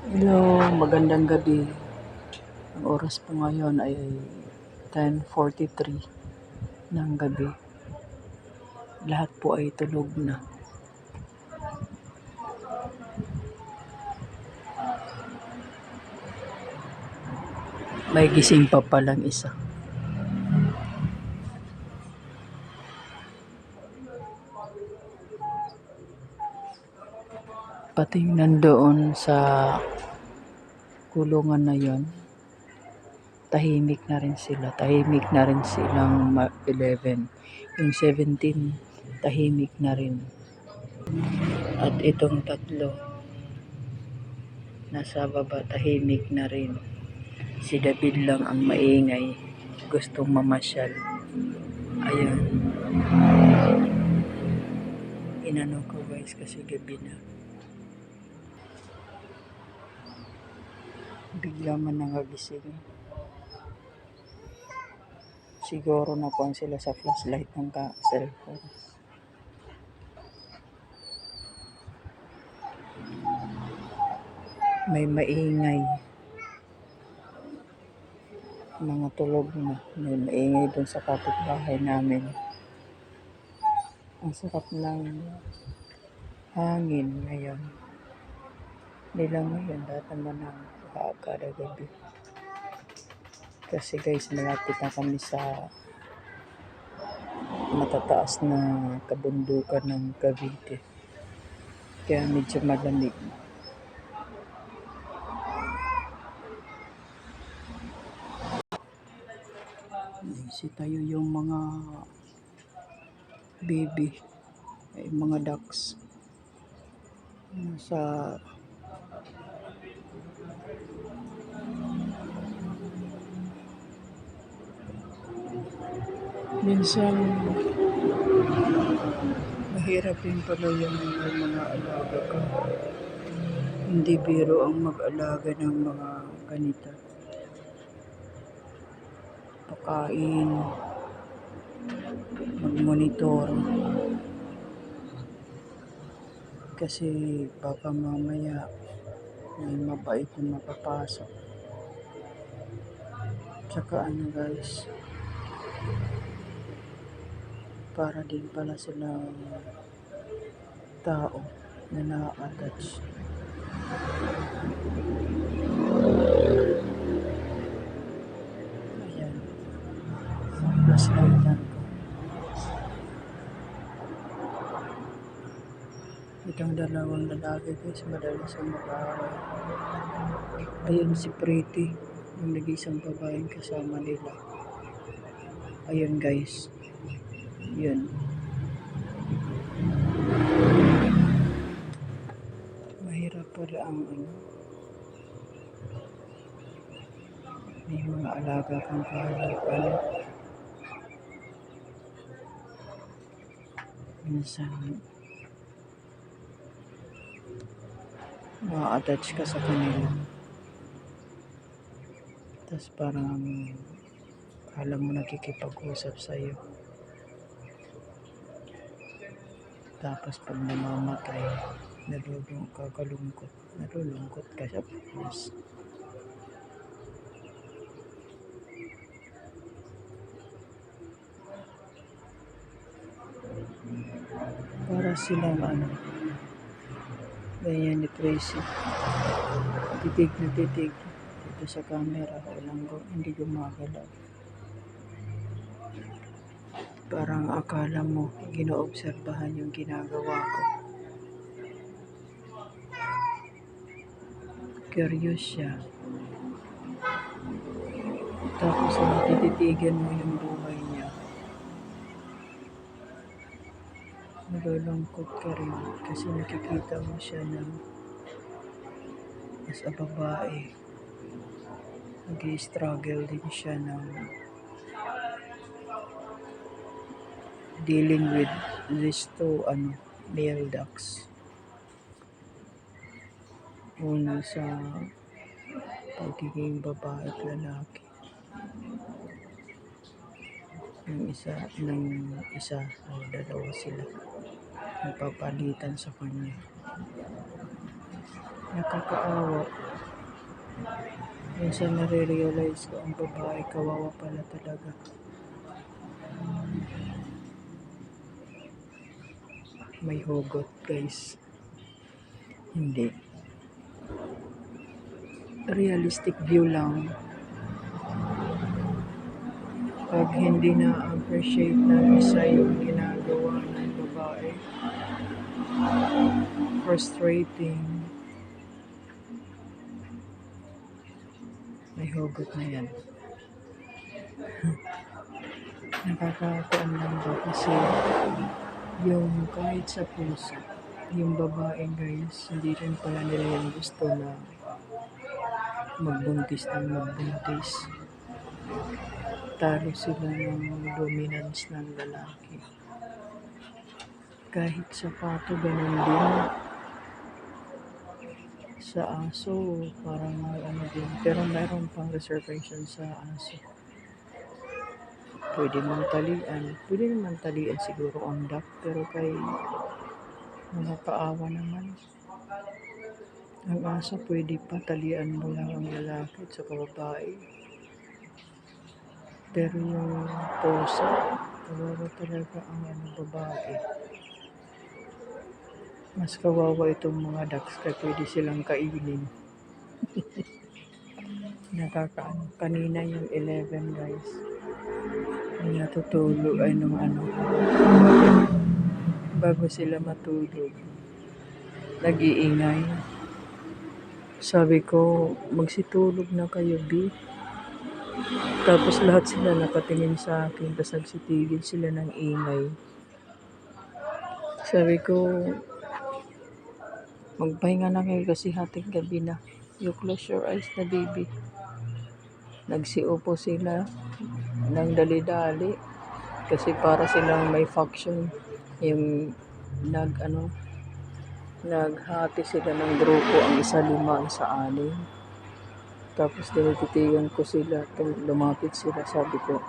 Hello, magandang gabi. Ang oras po ngayon ay 10:43 ng gabi. Lahat po ay tulog na. May gising pa palang isa. Pati nandoon sa kulungan na yon, tahimik na rin sila. Tahimik na rin silang 11. Yung 17, tahimik na rin. At itong tatlo, nasa baba, tahimik na rin. Si David lang ang maingay. Gustong mamasyal. Ayun. Inano ko guys kasi gabi na. Bigla man nangagising. Siguro nakuhan sila sa flashlight ng cellphone. May maingay. Mga tulog na. May maingay dun sa kapitbahay namin. Ang sarap ng hangin ngayon. Hindi lang ngayon, dahil naman ang kada gabi. Kasi guys, malapit na kami sa matataas na kabundukan ng Cavite. Kaya medyo malamig. Si tayo yung mga baby, ay mga ducks. Sa minsan mahirap din pala yung mga alaga ka. Hindi biro ang mag-alaga ng mga ganito. Pakain, mag-monitor. Kasi baka mamaya may mabait na mapapasok. Tsaka ano guys, para din pala silang tao na na-attach. Ayan, flashlightan ko. Itong dalawang lalaki guys, madalas ang mag-aaway. Ayun si Pretty, yung nag-isang babaeng kasama nila. Ayun guys, yun. Mahirap pala ang may mga alaga kang kahalapan. Minsan ma-attach ka sa kanila. Tapos parang alam mo nakikipag-usap sa'yo. Tapos pag namamatay, nalulungkot ka sa pulis. Para silang ganyan ni Tracy. Titig na titig dito sa camera. Hindi gumagalaw. Parang akala mo ginoobserbahan yung ginagawa ko. Curious siya. Tapos tititigan mo yung buhay niya. Malulungkot ka rin kasi nakikita mo siya na as a babae. Nag-i-struggle din siya ng dealing with these two male ducks. Una sa pagiging babae at lalaki. Yung isa o dalawa sila nagpapalitan sa kanya. Nakakaawa. Minsan nare-realize ko ang babae kawawa pala talaga. May hugot guys. Hindi. Realistic view lang. Pag hindi na-appreciate ng isa yung ginagawa ng babae, frustrating. May hugot na yan. Nakakatuan lang ba kasi yung kahit sa puso, yung babae guys, hindi rin pala nila yung gusto na magbuntis ng magbuntis. Talo sila ng dominance ng lalaki. Kahit sa pato, ganun din. Sa aso, parang ano din. Pero mayroon pang reservation sa aso. Pwede man talian. Pwede naman talian siguro ang duck. Pero kay mga paawa naman. Ang aso pwede pa talian mo lang ang lalaki at sa babae. Pero yung pusa, kawawa talaga ang babae. Mas kawawa itong mga ducks kaya pwede silang kainin. Nakakaano. Kanina yung 11 guys. Natutulog ay nung bago sila matulog. Nag-iingay. Sabi ko, magsitulog na kayo, B. Tapos lahat sila nakatingin sa akin, tapos nagsitigil sila ng ingay. Sabi ko, magpahinga na kayo kasi hating gabi na. You close your eyes na, baby. Nagsiupo sila ng dali-dali kasi para silang may faction. Yung naghati sila ng grupo, ang isa 5, ang isa 6. Tapos tinititigan ko sila, lumapit sila, sabi ko,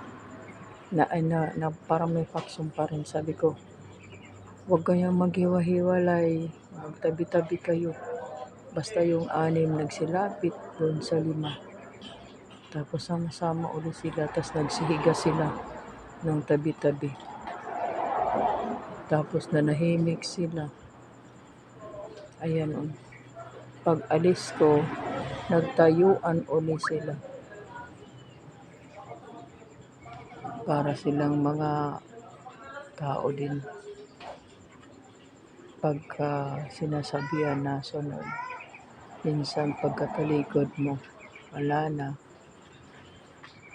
na parang may faction pa rin. Sabi ko, huwag kayong maghiwa-hiwalay, magtabi-tabi kayo. Basta yung 6 nagsilapit doon sa 5. Tapos sama-sama ulit sila, tapos nagsihiga sila ng tabi-tabi. Tapos nanahimik sila. Ayan. Pag alis ko, nagtayuan ulit sila. Para silang mga tao din. Pagka sinasabihan na sunod, minsan pagkatalikod mo, wala na.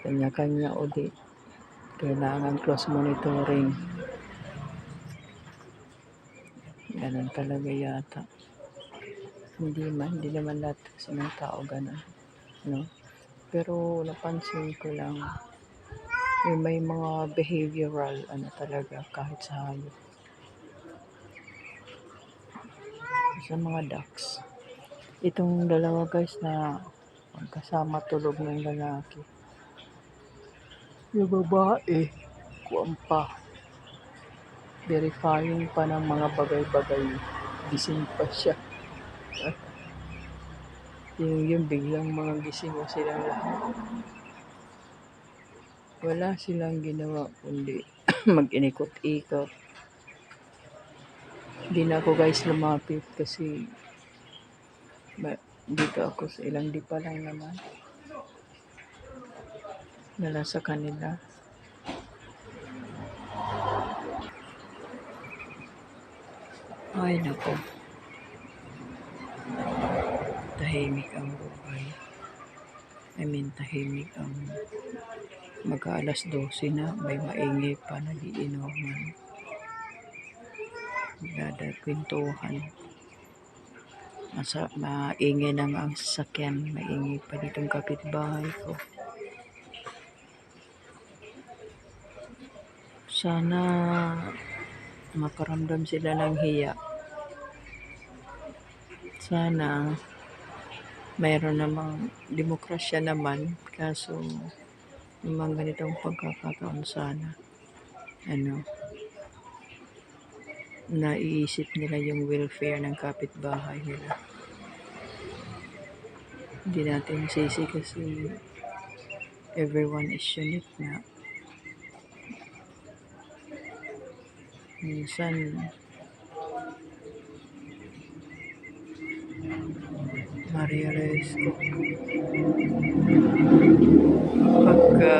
Kanya-kanya ulit. Kailangan close monitoring. Ganun talaga yata. Hindi naman lahat kasi ng tao ganun. No? Pero napansin ko lang, may mga behavioral talaga kahit sa hayop. Sa mga ducks. Itong dalawa guys na magkasama tulog ng lalaki. Yung babae, kuwan pa. Verifying pa ng mga bagay-bagay. Gising pa siya. yung biglang mga gising mo silang lahat. Wala silang ginawa kundi mag-inikot-ikot. Hindi na ako guys lumapit kasi dito ako sa ilang di pa lang naman. Nala sa kanila. Ay nako. Tahimik ang buhay. Tahimik ang mag-alas 12 na, may maingay pa nagiinuman. Kwentuhan. Maingay na nga ang sasakyan, maingay pa ditong kapitbahay ko. Sana makaramdam sila ng hiya. Sana mayroon namang demokrasya naman, kaso namang ganitong pagkakataon sana naiisip nila yung welfare ng kapitbahay nila. Hindi natin sisi kasi everyone is unique na. Minsan, ma-realize ko pagka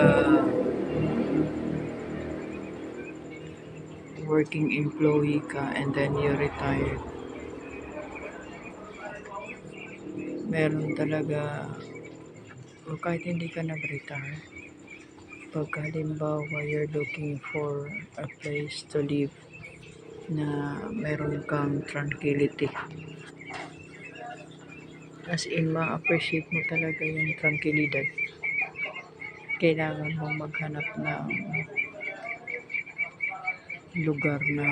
working employee ka and then you retired, meron talaga, o kahit hindi ka nag-retire, pagka halimbawa you're looking for a place to live na meron kang tranquility. As in, ma-appreciate mo talaga yung tranquilidad. Kailangan mong maghanap ng lugar na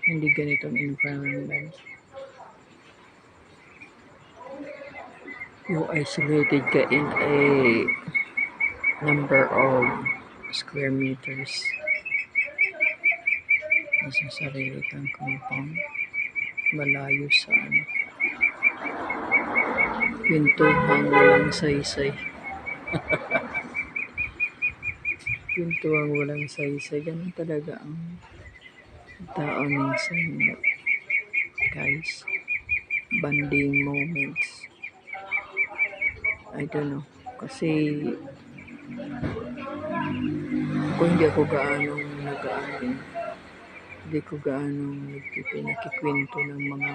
hindi ganitong environment. You isolated ka in a number of square meters. Nasa sarili kang compound. Malayo sa pintuhang walang saysay. Pintuhang walang saysay. Ganun talaga ang tao minsan, guys. Bonding moments. I don't know. Kasi kung hindi ako hindi ko gaanong nakikwento ng mga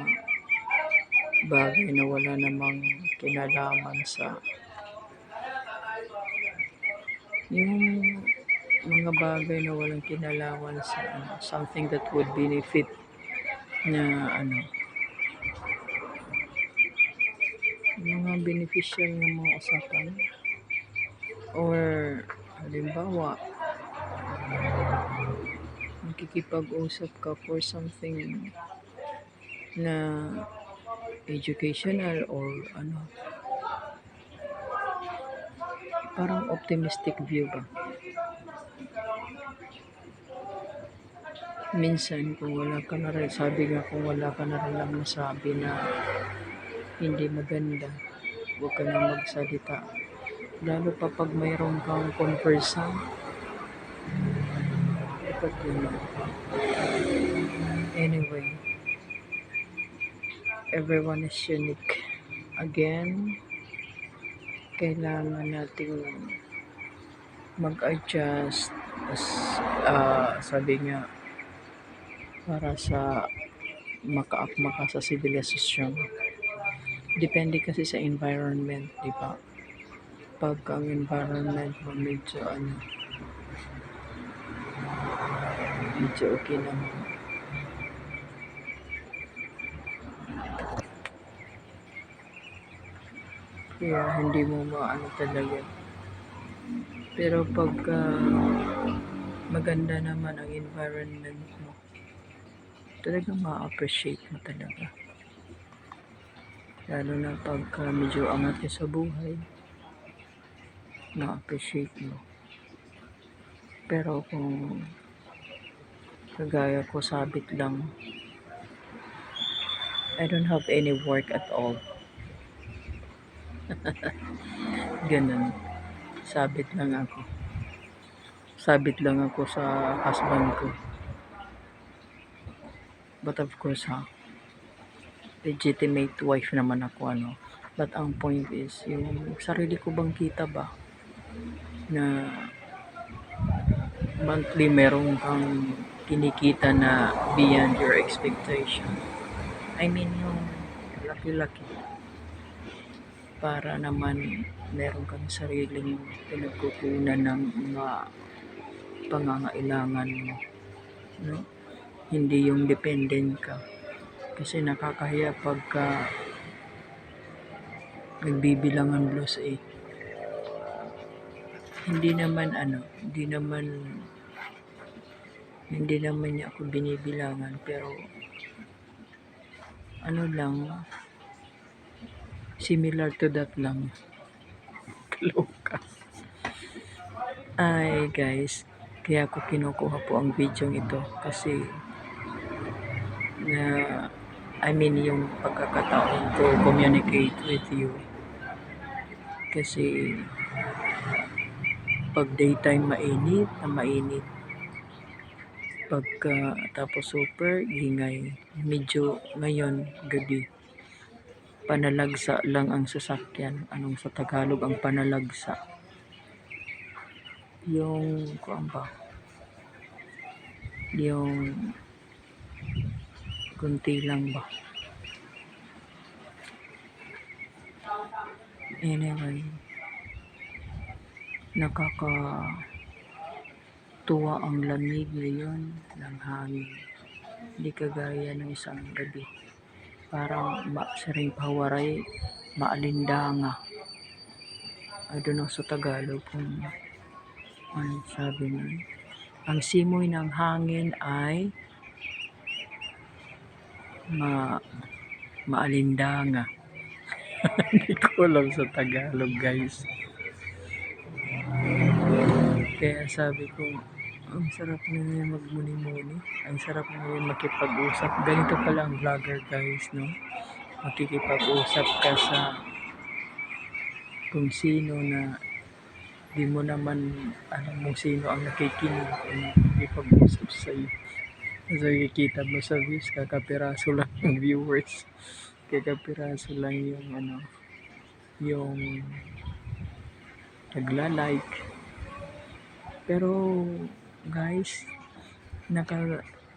bagay na wala namang kinalaman sa yung mga bagay na walang kinalaman sa something that would benefit na mga beneficial ng mga usapan, or halimbawa makikipag-usap ka for something na educational or parang optimistic view ba. Minsan kung wala ka na rin, sabi nga, kung wala ka na rin lang nasabi na hindi maganda, huwag ka na magsalita. Lalo pa pag mayroon kang conversant, dapat yun. Anyway, everyone is unique. Again, kailangan nating mag-adjust, sabi nga, para sa makaakma ka sa sibilisasyon. Depende kasi sa environment, di ba? Pag ang environment mo medyo okay naman, kaya hindi mo talaga. Pero pagka maganda naman ang environment mo, talagang ma-appreciate mo talaga. Lalo na pagka medyo angat ka sa buhay, ma-appreciate mo. Pero kung kagaya ko, sabit lang, I don't have any work at all. Ganun. Sabit lang ako sa husband ko. But of course, legitimate wife naman ako, But ang point is, yung sarili ko bang kita ba na monthly meron kang kinikita na beyond your expectation. I mean, yung laki-laki. Para naman meron kang sariling pinagkukunan ng mga pangangailangan mo. No? Hindi yung dependent ka. Kasi nakakahiya pagka nagbibilangan blows Hindi naman niya ako binibilangan, pero lang, similar to that lang. Loka. Ay guys, kaya ako kinukuha po ang video ito kasi na I mean, yung pagkakataon to communicate with you. Kasi pag daytime mainit na mainit, pagka tapos super ingay, medyo ngayon gabi panalagsa lang ang sasakyan. Anong sa Tagalog ang panalagsa? Yung kuan ba? Yung kunti lang ba? Anyway, nakakatuwa ang lamig ngayon ng hangin. Hindi kagaya ng isang gabi. Parang saring pahawaray, maalindanga. I don't know sa Tagalog kung ano sabi nun. Ang simoy ng hangin ay maalindanga. Hindi ko alam sa Tagalog, guys. Kaya sabi ko, ang sarap ngayon magmuni-muni. Ang sarap ngayon makipag-usap. Ganito pala ang vlogger, guys, no? Makikipag-usap ka sa kung sino na di mo naman alam mo sino ang nakikinig o makikipag-usap sa iyo. So, kikita mo sa views, kakapiraso lang ng viewers. Kakapiraso lang yung yung nagla-like. Pero guys,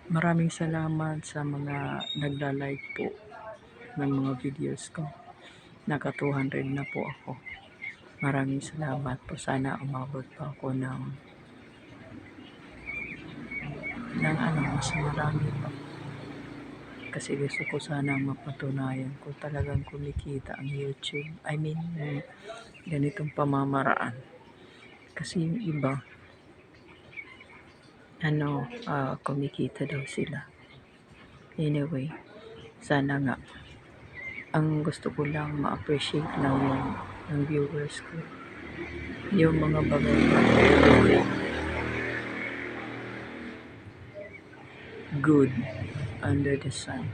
maraming salamat sa mga nagla-like po ng mga videos ko. Naka 200 na po ako. Maraming salamat po. Sana umabot pa ako ng mas marami pa. Kasi gusto ko sana mapatunayan ko talagang kumikita ang YouTube. I mean, ganitong pamamaraan. Kasi yung iba, kumikita daw sila. Anyway, sana nga. Ang gusto ko lang ma-appreciate lang yung viewers ko. Yung mga bagay good under the sun.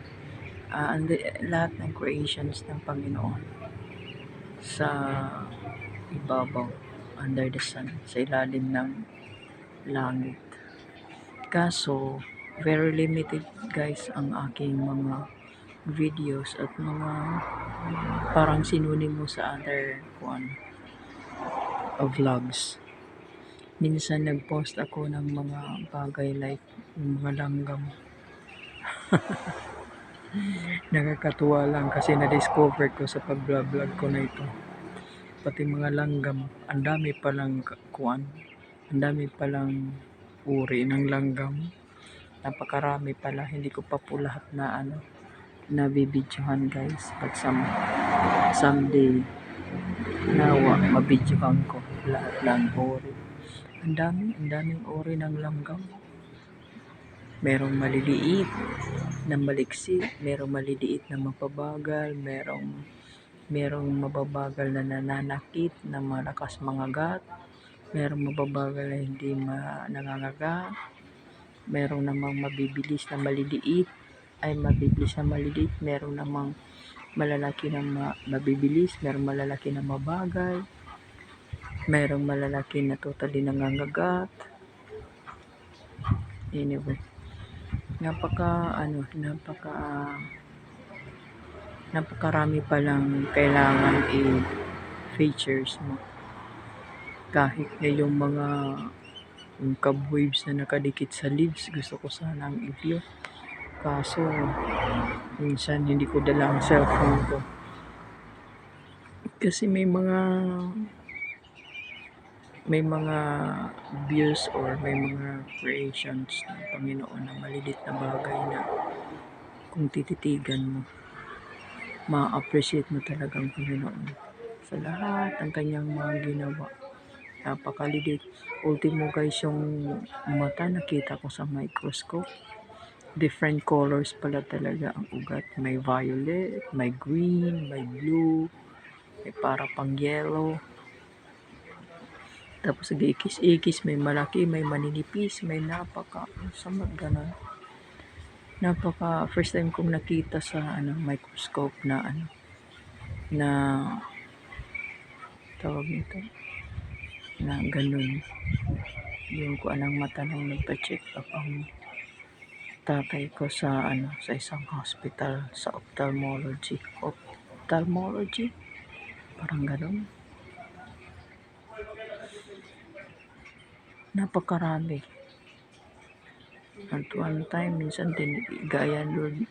Lahat ng creations ng Panginoon sa ibabaw, under the sun, sa ilalim ng langit. Kaso, very limited guys ang aking mga videos at mga parang sinunin mo sa other vlogs. Minsan nag-post ako ng mga bagay like mga langgam. Nakakatuwa lang kasi na-discover ko sa pag-vlog ko na ito. Pati mga langgam, ang dami palang ang dami palang uri ng langgam. Napakarami pala, hindi ko pa po lahat na nabibidyohan guys. Pag someday nawa, mabidyohan ko lahat ng uri. Ang daming uri ng langgam. Merong maliliit na maliksi, merong maliliit na mapabagal, merong mababagal na nananakit na malakas mangagat, merong mababagal na hindi nangangagat, merong namang mabibilis na maliliit, merong namang malalaki na mabibilis, merong malalaki na mabagal, merong malalaki na totally nangangagat. Anyway, napakarami palang kailangan i-features mo. Kahit na yung mga cobwebs na nakadikit sa leaves, gusto ko sanang i-view. Kaso, minsan hindi ko dala ang cellphone ko. Kasi may mga views or may mga creations ng Panginoon na malilit na bagay na kung tititigan mo, ma-appreciate mo talagang Panginoon sa lahat ng kanyang mga ginawa. Napakaliit. Ultimo guys, yung mata nakita ko sa microscope. Different colors pala talaga ang ugat. May violet, may green, may blue, may para pang yellow. Tapos ikis-ikis, may malaki, may maninipis, may samad ganon. First time kong nakita sa microscope na na tawag nito, na ganun. Yung kuan ng mata nung nagpa-check up ang tatay ko sa sa isang hospital sa ophthalmology. Ophthalmology? Parang ganun. Napakarami. At one time, minsan din gaya ng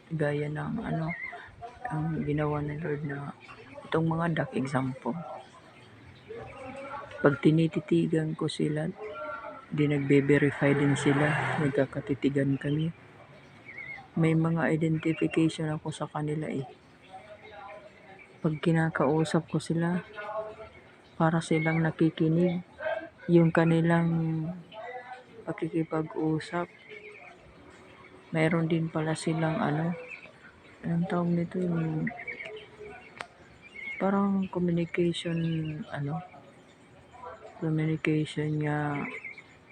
ang ginawa ni Lord na itong mga duck example. Pag tinititigan ko sila, di nagbe-verify din sila, nagkakatitigan kami. May mga identification ako sa kanila eh. Pag kinakausap ko sila, para silang nakikinig, yung kanilang pakikipag-usap, mayroon din pala silang anong tawag nito, yung parang communication niya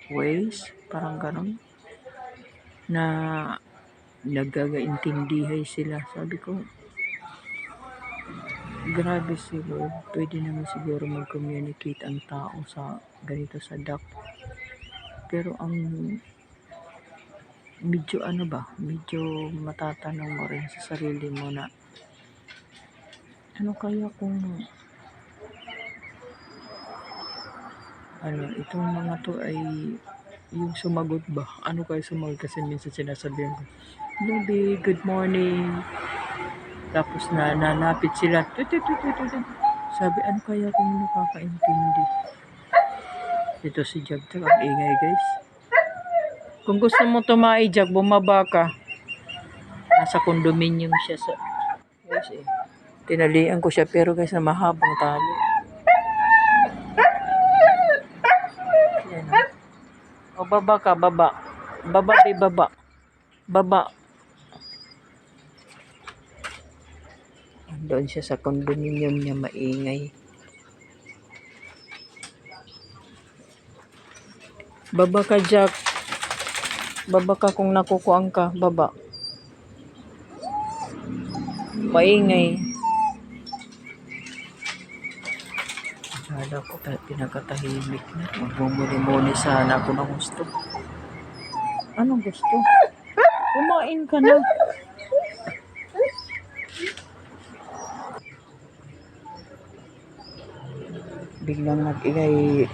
ways, parang ganon, na nagkakaintindihay sila. Sabi ko, grabe si Lord, pwede naman siguro mag-communicate ang tao sa ganito sa duck. Pero ang medyo matatanong mo rin sa sarili mo na ano kaya kung itong mga to ay yung sumagot ba? Ano kaya sumagot? Kasi minsan sinasabihan ko, Baby, good morning. Tapos nalapit sila. Sabi, ano kaya kung nakakaintindi? Ito si Jag, ang ingay guys. Kung gusto mo tumae, Jag, bumaba ka. Nasa condominium siya sa... Guys eh. Tinalian ko siya pero guys na mahabang tali. Yan. O baba ka, baba. Baba. Doon siya sa condominium niya, maingay. Baba ka, Jack. Baba ka kung nakukuang ka. Baba. Maingay. Akala ko pinakatahimik na. Magmumuni-muni sana ako ng gusto. Anong gusto? Kumain ka na. Biglang nag-ingay.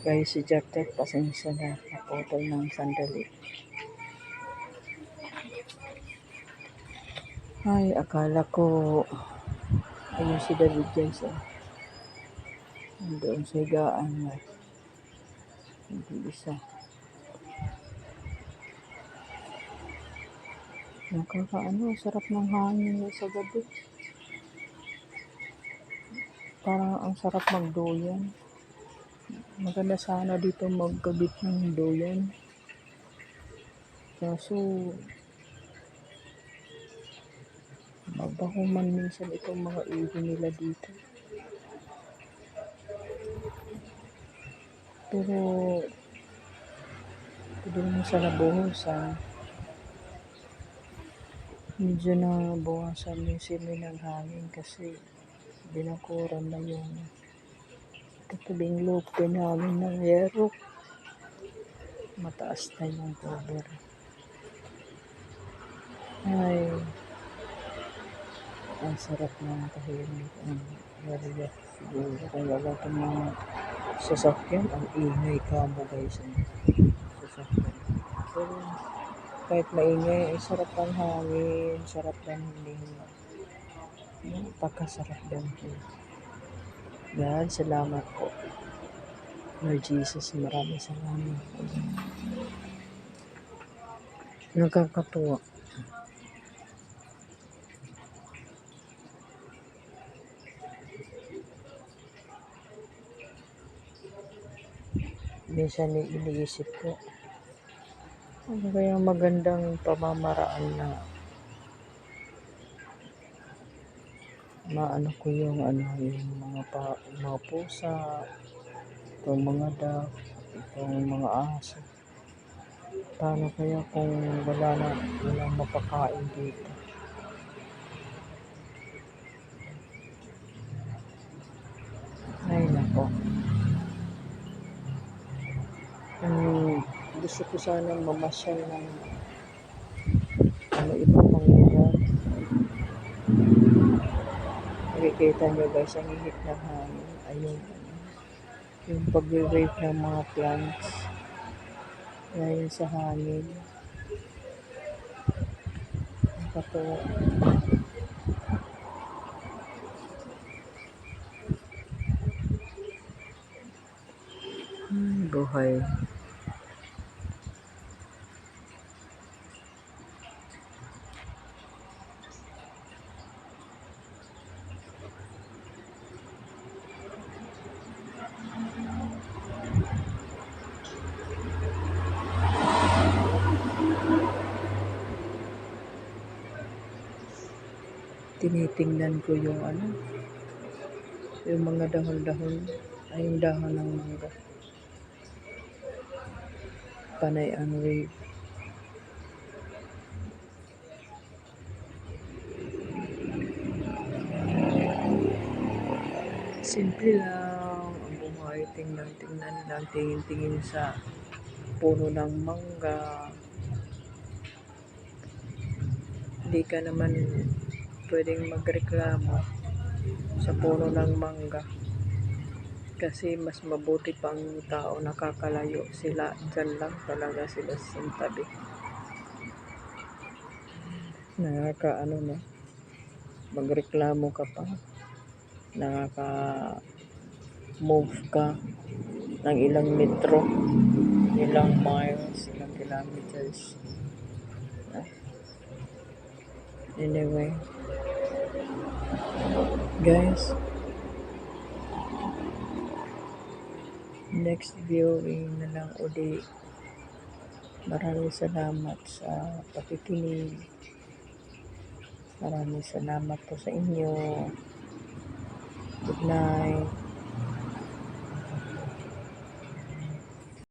Guys, si Jack, pasensya na. Naputol ng sandali. Ay, akala ko ayun si David guys. Doon sa higaan na. Hindi isa. Sarap ng hangin sa gabi. Parang ang sarap magduyan. Maganda sana dito magkabit ng duyan. Kaso, mabaho man minsan itong mga ihi nila dito. Pero, pwede naman sana buhusan. Medyo na buwasan yung simoy ng hangin kasi binakuran na yung katabing lope namin ng yero. Mataas na yung cover. Ay, ang sarap ng tahimik ang area. Siguro kung wala itong mga sasakyan, ang ingay ka mo guys. Sasakyan. Pero kahit maingay, ay sarap ng hangin, sarap ng hininga. Napakasarap lang po. God, salamat po. Lord Jesus, maraming salamat po. Nakakatuwa. Minsan iniisip ko, ano kaya magandang pamamaraan na maano ko yung mga pusa, itong mga duck, itong mga aso. Paano kaya kung walang mapakain dito? Ay, nako. Gusto ko sana mamasyal ng iba pang lugar. Nakikita nyo guys, ang ihip ng hangin. Ayun, yung pag-wave ng mga plants. Ngayon sa hangin. Nakatuwa. Buhay. Tinitingnan ko yung yung mga dahon-dahon, ay yung dahon ng mangga. Panay ang wave. Simple lang ang buhay. Tingnan lang, tingin-tingin sa puno ng mangga. Hindi ka naman pwedeng magreklamo sa puno ng mangga. Kasi mas mabuti pang tao nakakalayo sila. Dyan lang talaga sila sa tabi. Nakakaano na. Magreklamo ka pa. Nakaka-move ka ng ilang metro, ilang miles, ilang kilometers. Anyway, guys, next viewing na lang uli. Maraming salamat sa pakikinig. Maraming salamat po sa inyo. Good night.